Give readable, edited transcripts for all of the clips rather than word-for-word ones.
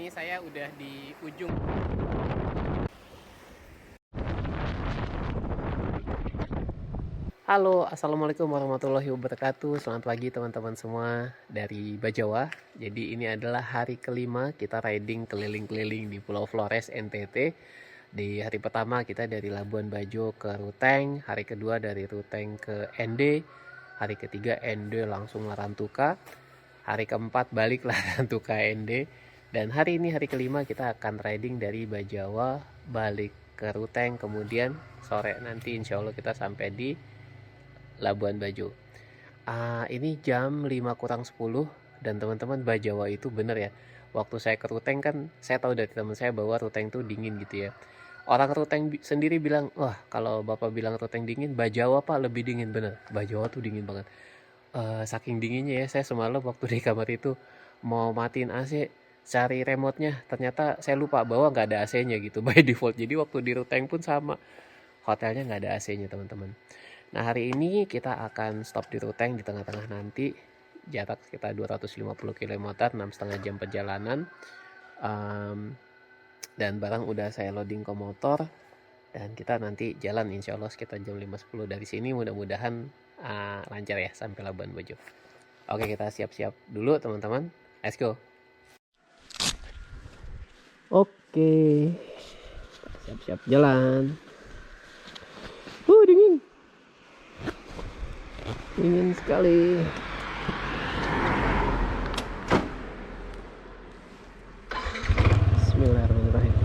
Ini saya udah di ujung. Halo, assalamualaikum warahmatullahi wabarakatuh. Selamat pagi teman-teman semua dari Bajawa. Jadi ini adalah hari kelima kita riding keliling-keliling di Pulau Flores, NTT. Di hari pertama kita dari Labuan Bajo ke Ruteng, hari kedua dari Ruteng ke ND, hari ketiga ND langsung Larantuka, hari keempat balik Larantuka ND, dan hari ini hari kelima kita akan riding dari Bajawa balik ke Ruteng, kemudian sore nanti insya Allah kita sampai di Labuan Bajo. Ini jam 5 kurang 10 dan teman-teman Bajawa itu bener ya. Waktu saya ke Ruteng kan saya tahu dari teman saya bahwa Ruteng itu dingin gitu ya. Orang Ruteng sendiri bilang, wah kalau bapak bilang Ruteng dingin, Bajawa pak lebih dingin. Bener, Bajawa tuh dingin banget. Saking dinginnya ya, saya semalam waktu di kamar itu mau matiin AC, cari remote-nya, ternyata saya lupa bahwa nggak ada AC-nya gitu by default. Jadi waktu di Ruteng pun sama, hotelnya nggak ada AC-nya teman-teman. Nah hari ini kita akan stop di Ruteng di tengah-tengah nanti, jarak sekitar 250 km, 6,5 jam perjalanan. Dan barang udah saya loading ke motor dan kita nanti jalan insya Allah sekitar jam 5.10 dari sini, mudah-mudahan lancar ya sampai Labuan Bajo. Oke, kita siap-siap dulu teman-teman, let's go. Oke, siap-siap jalan. Dingin sekali. Bismillahirrahmanirrahim.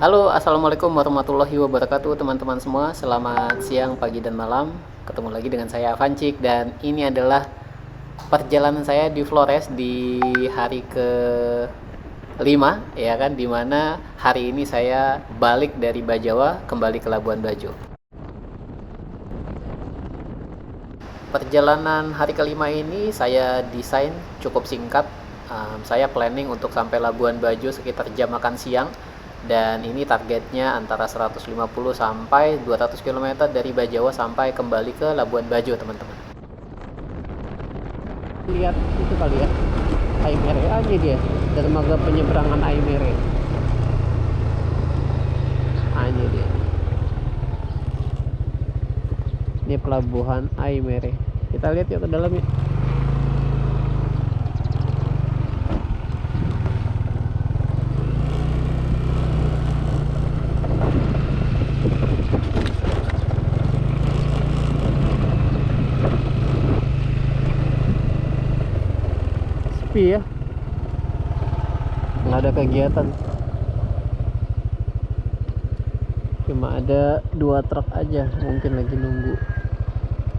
Halo, assalamualaikum warahmatullahi wabarakatuh teman-teman semua. Selamat siang, pagi, dan malam. Ketemu lagi dengan saya Avancik dan ini adalah perjalanan saya di Flores di hari ke-5 ya kan, dimana hari ini saya balik dari Bajawa kembali ke Labuan Bajo. Perjalanan hari kelima ini saya desain cukup singkat. Saya planning untuk sampai Labuan Bajo sekitar jam makan siang. Dan ini targetnya antara 150 sampai 200 km dari Bajawa sampai kembali ke Labuan Bajo teman-teman. Lihat itu kali ya, Aimere aja dia, dermaga penyeberangan Aimere. Ini dia. Ini pelabuhan Aimere. Kita lihat yuk ke dalam ya. Sepi ya, nggak ada kegiatan, cuma ada 2 truk aja mungkin lagi nunggu.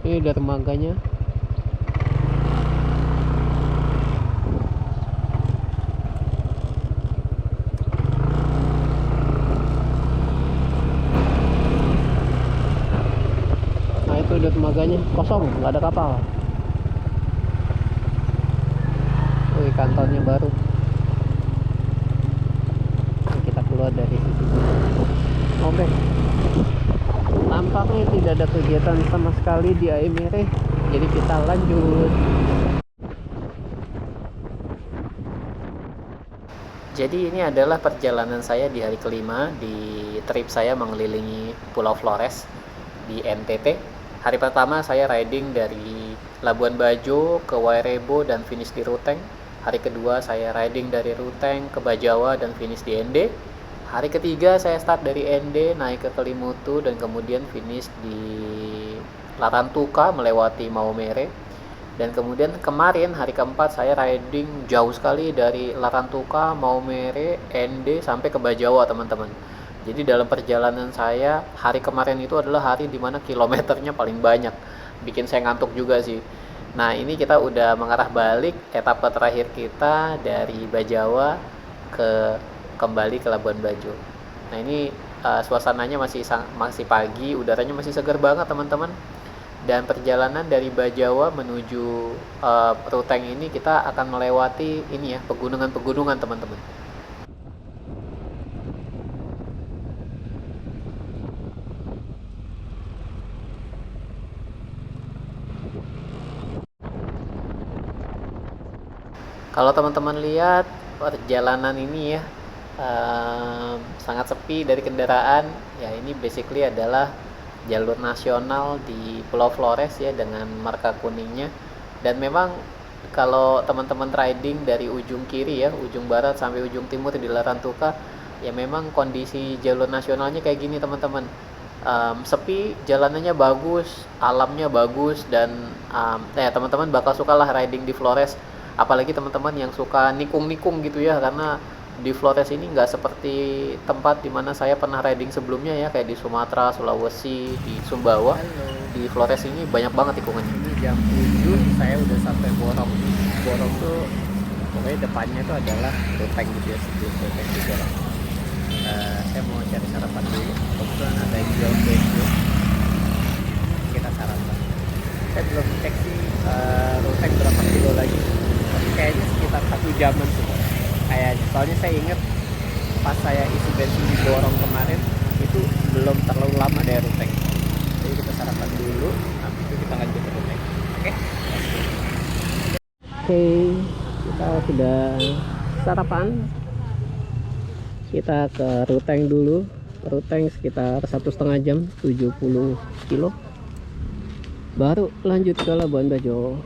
Ini dermaganya. Nah itu dermaganya kosong, nggak ada kapal. Kantornya baru. Kita keluar dari situ. Oke. Tampaknya tidak ada kegiatan sama sekali di Aimere. Jadi kita lanjut. Jadi ini adalah perjalanan saya di hari kelima di trip saya mengelilingi Pulau Flores di NTT. Hari pertama saya riding dari Labuan Bajo ke Wairebo dan finish di Ruteng. Hari kedua saya riding dari Ruteng ke Bajawa dan finish di ND. hari ketiga saya start dari ND naik ke Kelimutu dan kemudian finish di Larantuka melewati Maumere. Dan kemudian kemarin hari keempat saya riding jauh sekali dari Larantuka, Maumere, ND sampai ke Bajawa teman-teman. Jadi dalam perjalanan saya hari kemarin itu adalah hari dimana kilometernya paling banyak, bikin saya ngantuk juga sih. Nah ini kita udah mengarah balik etapa terakhir kita dari Bajawa ke kembali ke Labuan Bajo. Nah ini suasananya masih pagi, udaranya masih segar banget teman-teman. Dan perjalanan dari Bajawa menuju Ruteng ini kita akan melewati ini ya, pegunungan-pegunungan teman-teman. Kalau teman-teman lihat perjalanan ini ya, sangat sepi dari kendaraan. Ya ini basically adalah jalur nasional di Pulau Flores ya dengan marka kuningnya. Dan memang kalau teman-teman riding dari ujung kiri ya, ujung barat sampai ujung timur di Larantuka, ya memang kondisi jalur nasionalnya kayak gini teman-teman. Sepi, jalanannya bagus, alamnya bagus, dan teman-teman bakal suka lah riding di Flores. Apalagi teman-teman yang suka nikung-nikung gitu ya, karena di Flores ini nggak seperti tempat dimana saya pernah riding sebelumnya ya, kayak di Sumatera, Sulawesi, di Sumbawa. Di Flores ini banyak banget tikungannya. Ini jam 7 saya udah sampai Borong. Borong tuh pokoknya depannya tuh adalah Ruteng gitu ya, sebelum Ruteng di Borong. Saya mau cari sarapan dulu, kebetulan ada yang jual kue, kita sarapan. Saya belum cek sih Ruteng berapa kilo lagi, tapi kayaknya sekitar 1 jaman sih kayaknya. Soalnya saya ingat pas saya isi bensin di Borong kemarin itu belum terlalu lama dari Ruteng. Jadi kita sarapan dulu, habis itu kita lanjut ke Ruteng. Oke, kita sudah sarapan. Kita ke Ruteng dulu. Ruteng sekitar 1,5 jam, 70 kilo. Baru lanjut ke Labuan Bajo.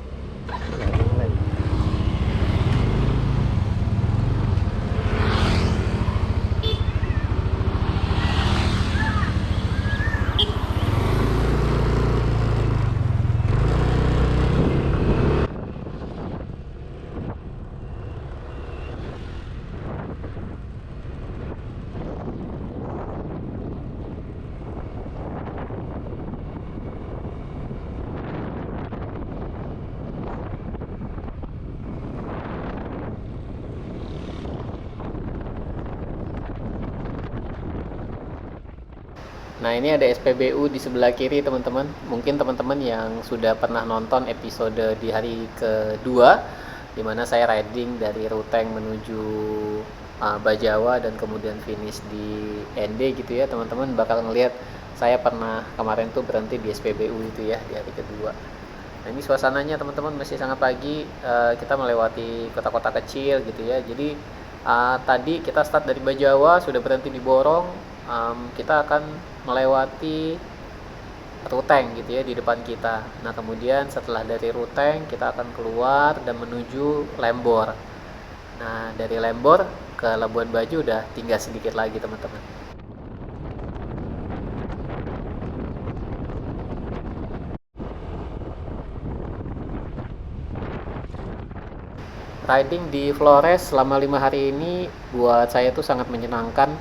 Nah ini ada SPBU di sebelah kiri teman-teman. Mungkin teman-teman yang sudah pernah nonton episode di hari kedua, dimana saya riding dari Ruteng menuju Bajawa dan kemudian finish di ND gitu ya, teman-teman bakal ngelihat saya pernah kemarin tuh berhenti di SPBU itu ya, di hari kedua. Nah ini suasananya teman-teman masih sangat pagi. Kita melewati kota-kota kecil gitu ya. Jadi tadi kita start dari Bajawa, sudah berhenti di Borong. Kita akan melewati Ruteng gitu ya di depan kita. Nah kemudian setelah dari Ruteng kita akan keluar dan menuju Lembor. Nah dari Lembor ke Labuan Bajo udah tinggal sedikit lagi teman-teman. Riding di Flores selama 5 hari ini buat saya tuh sangat menyenangkan.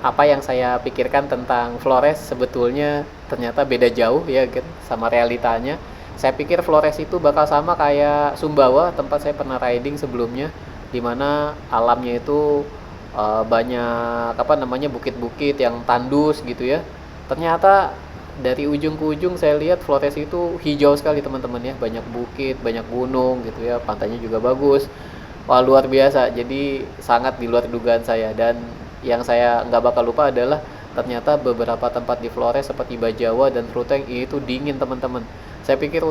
Apa yang saya pikirkan tentang Flores sebetulnya ternyata beda jauh ya kan sama realitanya. Saya pikir Flores itu bakal sama kayak Sumbawa, tempat saya pernah riding sebelumnya, dimana alamnya itu banyak bukit-bukit yang tandus gitu ya. Ternyata dari ujung ke ujung saya lihat Flores itu hijau sekali teman-teman ya, banyak bukit, banyak gunung gitu ya, pantainya juga bagus. Wah luar biasa, jadi sangat di luar dugaan saya. Dan yang saya nggak bakal lupa adalah ternyata beberapa tempat di Flores seperti Bajawa dan Ruteng itu dingin teman-teman. Saya pikir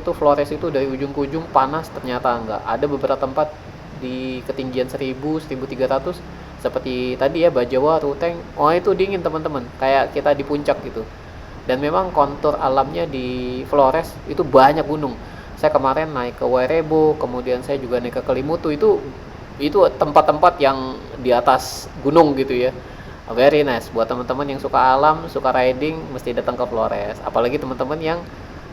tuh Flores itu dari ujung ke ujung panas, ternyata enggak. Ada beberapa tempat di ketinggian 1000, 1300 seperti tadi ya Bajawa, Ruteng. Oh itu dingin teman-teman, kayak kita di puncak gitu. Dan memang kontur alamnya di Flores itu banyak gunung. Saya kemarin naik ke Werebo, kemudian saya juga naik ke Kelimutu, itu Itu tempat-tempat yang di atas gunung gitu ya. Very nice buat teman-teman yang suka alam, suka riding, mesti datang ke Flores. Apalagi teman-teman yang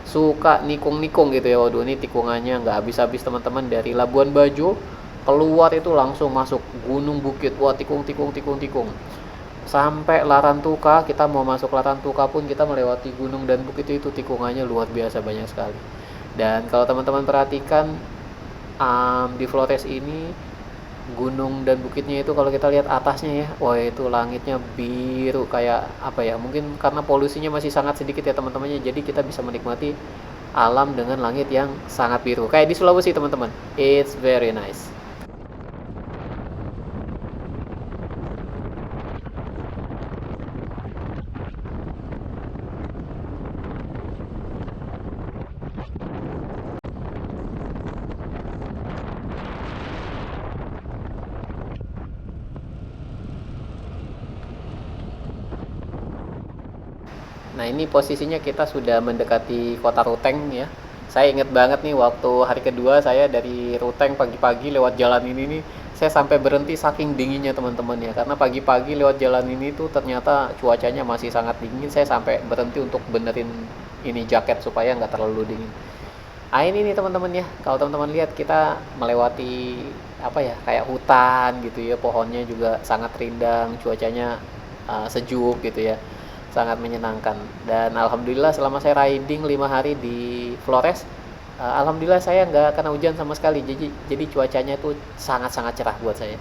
suka nikung-nikung gitu ya. Waduh, ini tikungannya nggak habis-habis teman-teman, dari Labuan Bajo keluar itu langsung masuk gunung bukit. Wah, tikung tikung tikung tikung sampai Larantuka. Kita mau masuk Larantuka pun kita melewati gunung dan bukit, itu tikungannya luar biasa banyak sekali. Dan kalau teman-teman perhatikan, di Flores ini gunung dan bukitnya itu kalau kita lihat atasnya ya, wah itu langitnya biru kayak apa ya, mungkin karena polusinya masih sangat sedikit ya teman-temannya, jadi kita bisa menikmati alam dengan langit yang sangat biru kayak di Sulawesi teman-teman. It's very nice. Nah, ini posisinya kita sudah mendekati kota Ruteng ya. Saya ingat banget nih waktu hari kedua saya dari Ruteng pagi-pagi lewat jalan ini nih, saya sampai berhenti saking dinginnya teman-teman ya. Karena pagi-pagi lewat jalan ini tuh ternyata cuacanya masih sangat dingin. Saya sampai berhenti untuk benerin ini jaket supaya nggak terlalu dingin. Ah, ini nih teman-teman ya. Kalau teman-teman lihat kita melewati apa ya, kayak hutan gitu ya. Pohonnya juga sangat rindang, cuacanya sejuk gitu ya, sangat menyenangkan. Dan alhamdulillah selama saya riding 5 hari di Flores, alhamdulillah saya nggak kena hujan sama sekali. Jadi cuacanya itu sangat-sangat cerah buat saya.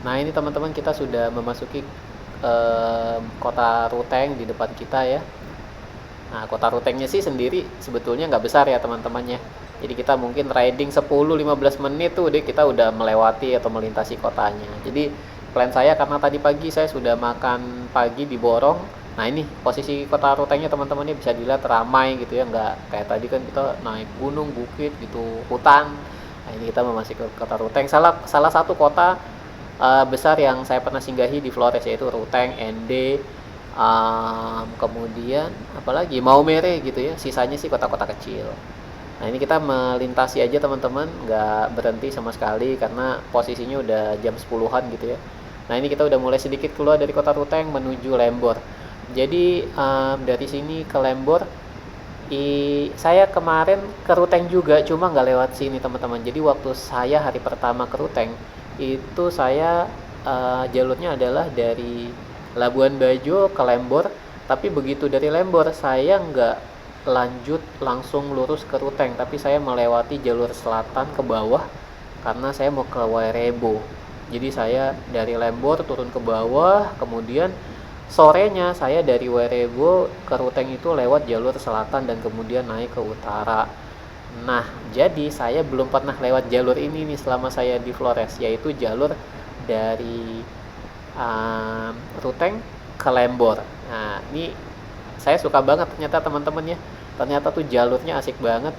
Nah, ini teman-teman kita sudah memasuki kota Ruteng di depan kita ya. Nah, kota Rutengnya sih sendiri sebetulnya nggak besar ya teman-temannya. Jadi kita mungkin riding 10-15 menit tuh deh kita udah melewati atau melintasi kotanya. Jadi plan saya karena tadi pagi saya sudah makan pagi di Borong. Nah, ini posisi kota Rutengnya teman-teman ini bisa dilihat ramai gitu ya, nggak kayak tadi kan kita naik gunung, bukit gitu, hutan. Nah, ini kita memasuki ke kota Ruteng. Salah salah satu kota besar yang saya pernah singgahi di Flores yaitu Ruteng, Ende, kemudian apalagi Maumere gitu ya. Sisanya sih kota-kota kecil. Nah, ini kita melintasi aja teman-teman, nggak berhenti sama sekali karena posisinya udah jam 10-an gitu ya. Nah, ini kita udah mulai sedikit keluar dari kota Ruteng menuju Lembor. Jadi dari sini ke Lembor, saya kemarin ke Ruteng juga, cuma nggak lewat sini teman-teman. Jadi waktu saya hari pertama ke Ruteng, itu saya jalurnya adalah dari Labuan Bajo ke Lembor. Tapi begitu dari Lembor, saya nggak lanjut langsung lurus ke Ruteng, tapi saya melewati jalur selatan ke bawah karena saya mau ke Wairebo. Jadi saya dari Lembor turun ke bawah, kemudian sorenya saya dari Werebo ke Ruteng itu lewat jalur selatan dan kemudian naik ke utara. Nah, jadi saya belum pernah lewat jalur ini nih selama saya di Flores, yaitu jalur dari Ruteng ke Lembor. Nah, ini saya suka banget ternyata teman-teman ya. Ternyata tuh jalurnya asik banget.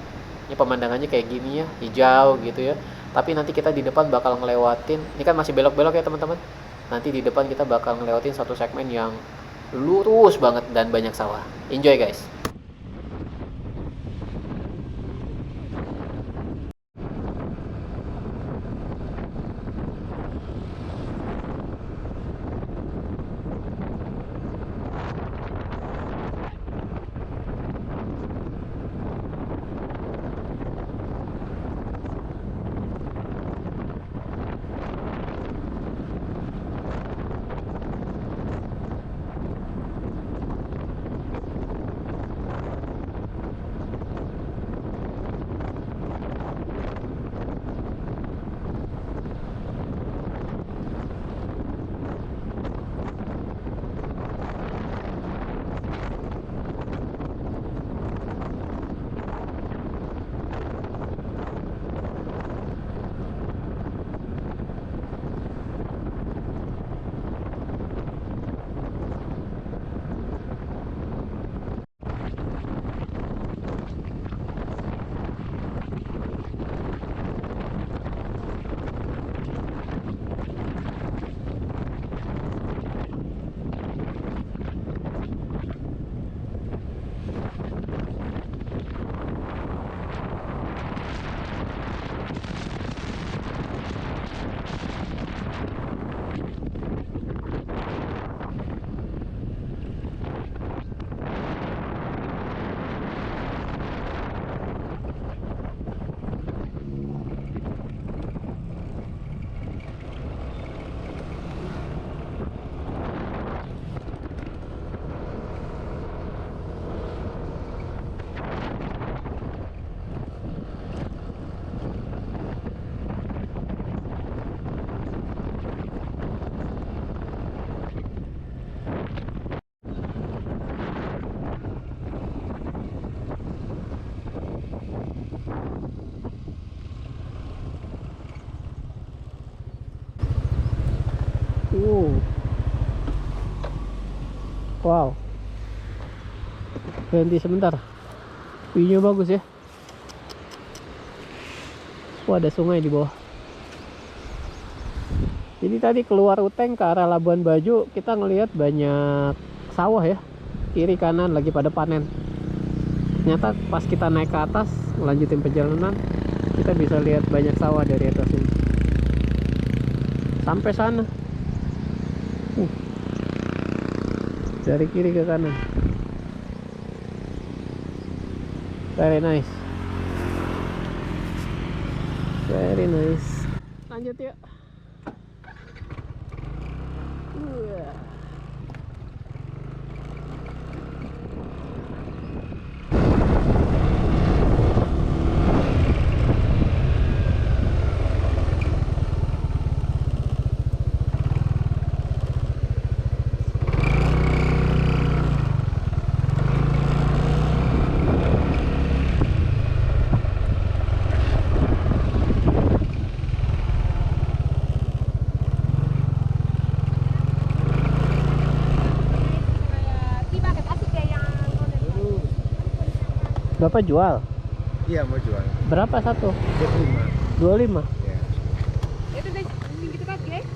Ini pemandangannya kayak gini ya, hijau gitu ya. Tapi nanti kita di depan bakal ngelewatin, ini kan masih belok-belok ya teman-teman. Nanti di depan kita bakal ngelewatin satu segmen yang lurus banget dan banyak sawah. Enjoy guys. Wow, berhenti sebentar. View-nya bagus ya. Wah, ada sungai di bawah. Jadi tadi keluar Uteng ke arah Labuan Bajo, kita ngelihat banyak sawah ya, kiri kanan lagi pada panen. Ternyata pas kita naik ke atas melanjutin perjalanan, kita bisa lihat banyak sawah dari atas ini sampai sana. Dari kiri ke kanan. Very nice. Very nice. Lanjut yuk. Bapak jual? Iya, mau jual. Berapa satu? 25. 25? Ya. Itu deh, gitu kan, guys?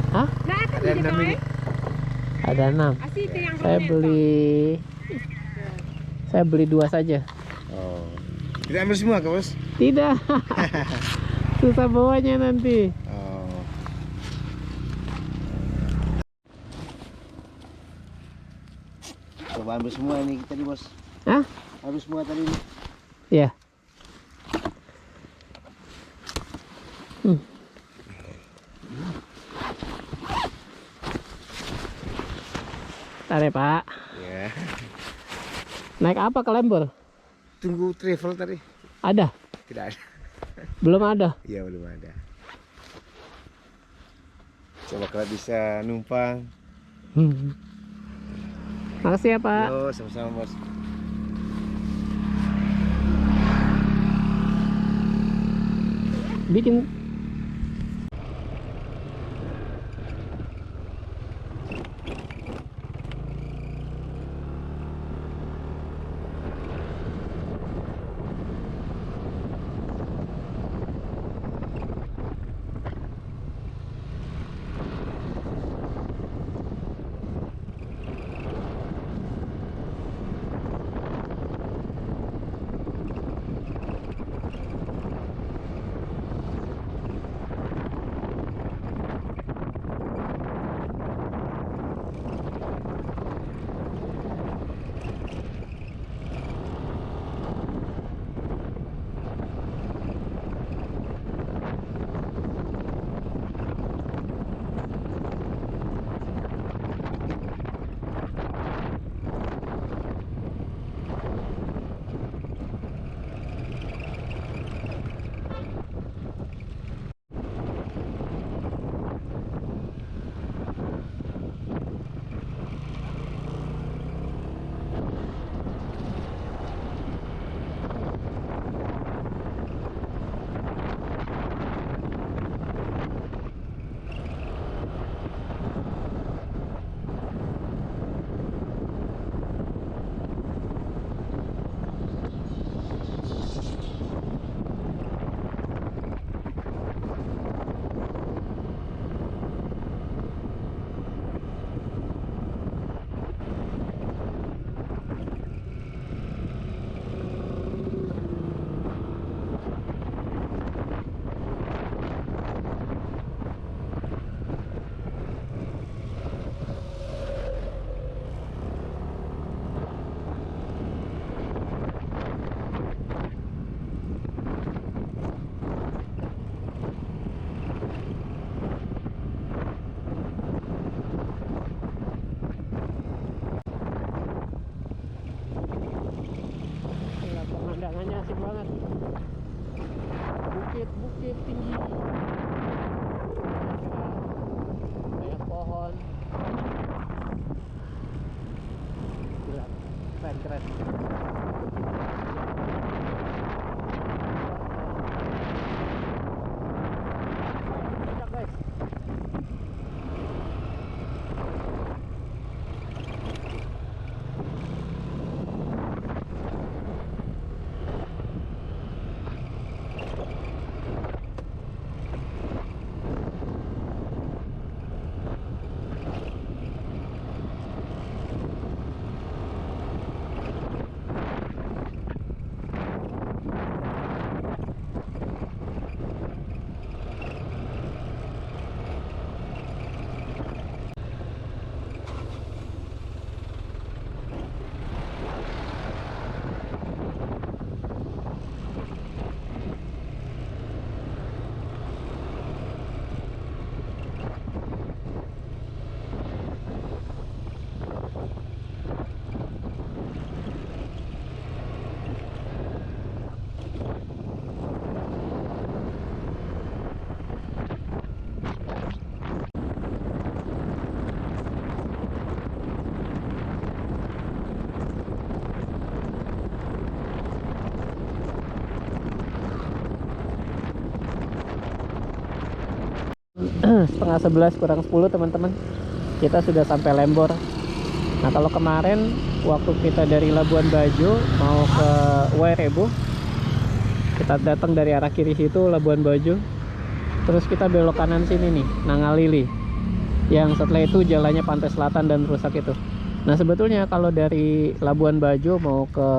Hah? Nah, kan Ada 6 ini. Ada 6. Asih itu yang Saya beli 2 saja. Oh. Tidak ambil semua, Kak Bos? Tidak. Susah bawanya nanti. Oh. Coba ambil semua ini tadi, Bos. Hah? Ambil semua tadi ini. Iya. Bentar ya, Pak. Ya. Naik apa ke Lembur? Tunggu travel tadi. Ada? Tidak ada. Belum ada? Iya, belum ada. Coba kalau bisa numpang. Makasih ya, Pak. Yo, sama-sama, Bos. Bikin pemandangannya asik banget. Bukit-bukit tinggi, banyak pohon. Gila, keren. Banyak guys. setengah 11 kurang 10 teman-teman. Kita sudah sampai Lembor. Nah kalau kemarin waktu kita dari Labuan Bajo mau ke Wairebo, kita datang dari arah kiri situ Labuan Bajo, terus kita belok kanan sini nih Nangalili, yang setelah itu jalannya Pantai Selatan dan rusak itu. Nah sebetulnya kalau dari Labuan Bajo mau ke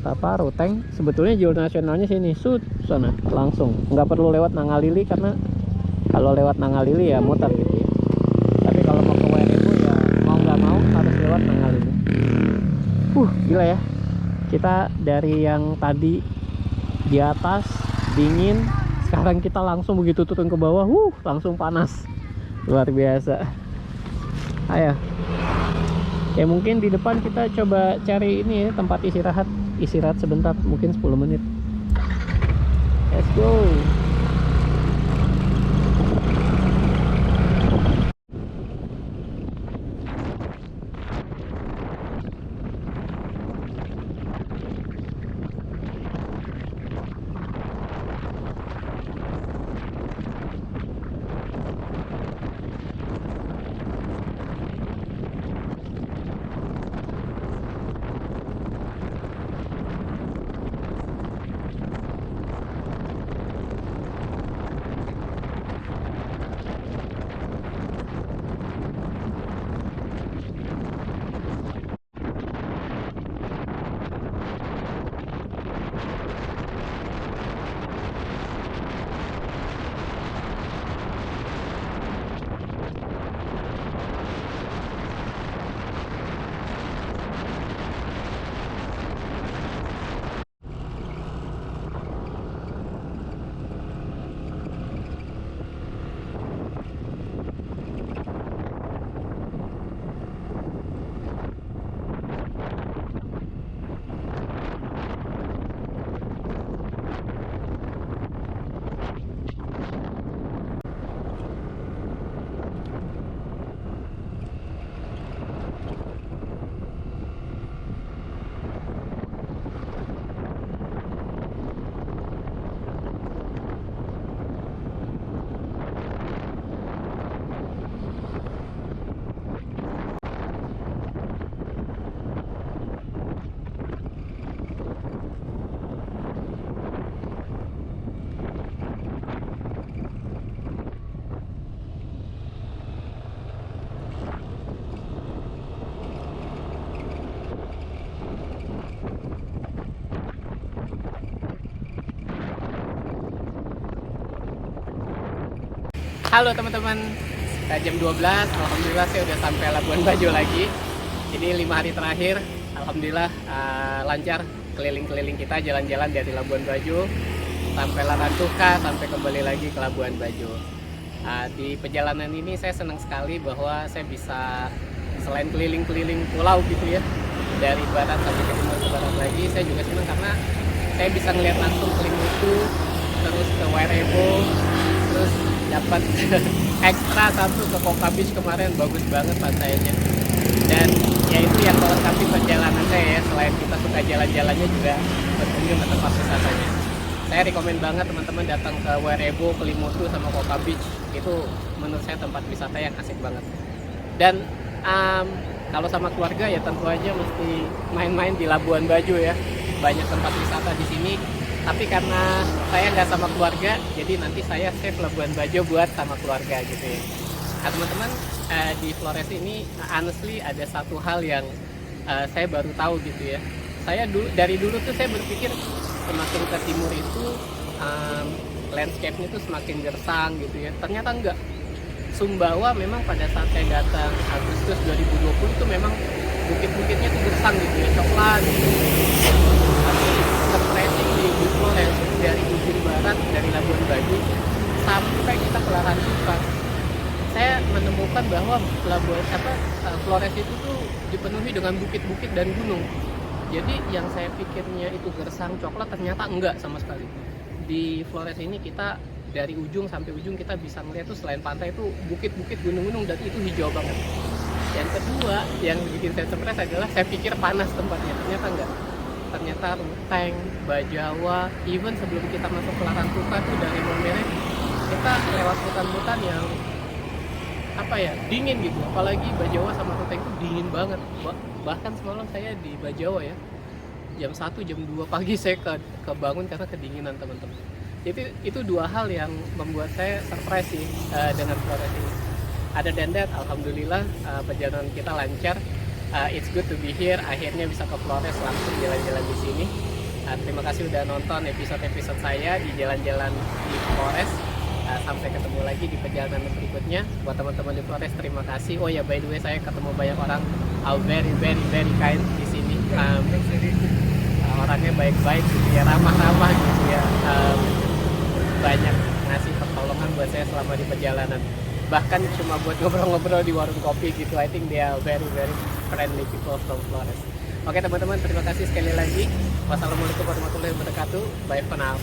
Ruteng, sebetulnya jalur nasionalnya sini sana langsung, nggak perlu lewat Nangalili, karena kalau lewat Nangalili ya muter gitu ya. Tapi kalau mau ke Wairebo ya mau nggak mau harus lewat Nangalili. Gila ya, kita dari yang tadi di atas dingin, sekarang kita langsung begitu turun ke bawah langsung panas, luar biasa. Ayo ya, mungkin di depan kita coba cari ini ya, tempat istirahat sebentar, mungkin 10 menit. Let's go. Halo teman-teman, jam 12, alhamdulillah saya udah sampai Labuan Bajo lagi. Ini 5 hari terakhir, alhamdulillah lancar keliling-keliling kita, jalan-jalan dari Labuan Bajo sampai Larantuka, sampai kembali lagi ke Labuan Bajo. Di perjalanan ini saya senang sekali bahwa saya bisa selain keliling-keliling pulau gitu ya, dari barat sampai ke timur ke barat lagi, saya juga senang karena saya bisa ngeliat langsung Kelimutu, terus ke Wairebo, terus dapat ekstra satu ke Koka Beach kemarin, bagus banget pantainya. Dan ya itu yang melengkapi perjalanan saya ya, selain kita suka jalan-jalannya juga berkunjung ke tempat wisatanya. Saya rekomen banget teman-teman datang ke Wairebo, Kelimutu sama Koka Beach. Itu menurut saya tempat wisata yang asik banget. Dan kalau sama keluarga ya tentu aja mesti main-main di Labuan Bajo ya. Banyak tempat wisata di sini. Tapi karena saya nggak sama keluarga, jadi nanti saya save Labuan Bajo buat sama keluarga gitu ya. Nah teman-teman, di Flores ini honestly ada satu hal yang saya baru tahu gitu ya. Saya dari dulu tuh saya berpikir semakin ke timur itu landscape-nya tuh semakin gersang gitu ya. Ternyata enggak. Sumbawa memang pada saat saya datang Agustus 2020 itu memang bukit-bukitnya tuh gersang gitu ya, coklat gitu. Tapi surprising di Flores, dari ujung barat dari Labuan Bajo sampai kita ke Larantuka, saya menemukan bahwa Flores itu tuh dipenuhi dengan bukit-bukit dan gunung. Jadi yang saya pikirnya itu gersang coklat ternyata enggak sama sekali. Di Flores ini kita dari ujung sampai ujung kita bisa melihat tuh selain pantai itu bukit-bukit, gunung-gunung, dan itu hijau banget. Yang kedua yang bikin saya surprise adalah saya pikir panas tempatnya, ternyata enggak. Ternyata Ruteng, Bajawa, even sebelum kita masuk ke Larantuka tuh dari Momere kita lewat hutan-hutan yang apa ya, dingin gitu. Apalagi Bajawa sama Ruteng itu dingin banget. Bahkan semalam saya di Bajawa ya, jam 1 jam 2 pagi saya kebangun karena kedinginan teman-teman. Itu dua hal yang membuat saya surprise sih dengan Flores ini. Ada dan that, alhamdulillah perjalanan kita lancar. It's good to be here. Akhirnya bisa ke Flores, langsung jalan-jalan di sini. Terima kasih udah nonton episode-episode saya di jalan-jalan di Flores. Sampai ketemu lagi di perjalanan berikutnya. Buat teman-teman di Flores, terima kasih. Oh ya, by the way, saya ketemu banyak orang very very very kind di sini. Orangnya baik-baik gitu ya, ramah-ramah gitu ya. Banyak ngasih pertolongan buat saya selama di perjalanan. Bahkan cuma buat ngobrol-ngobrol di warung kopi gitu. I think they are very very friendly people from Flores. Oke teman-teman, terima kasih sekali lagi. Wassalamualaikum warahmatullahi wabarakatuh. Bye for now.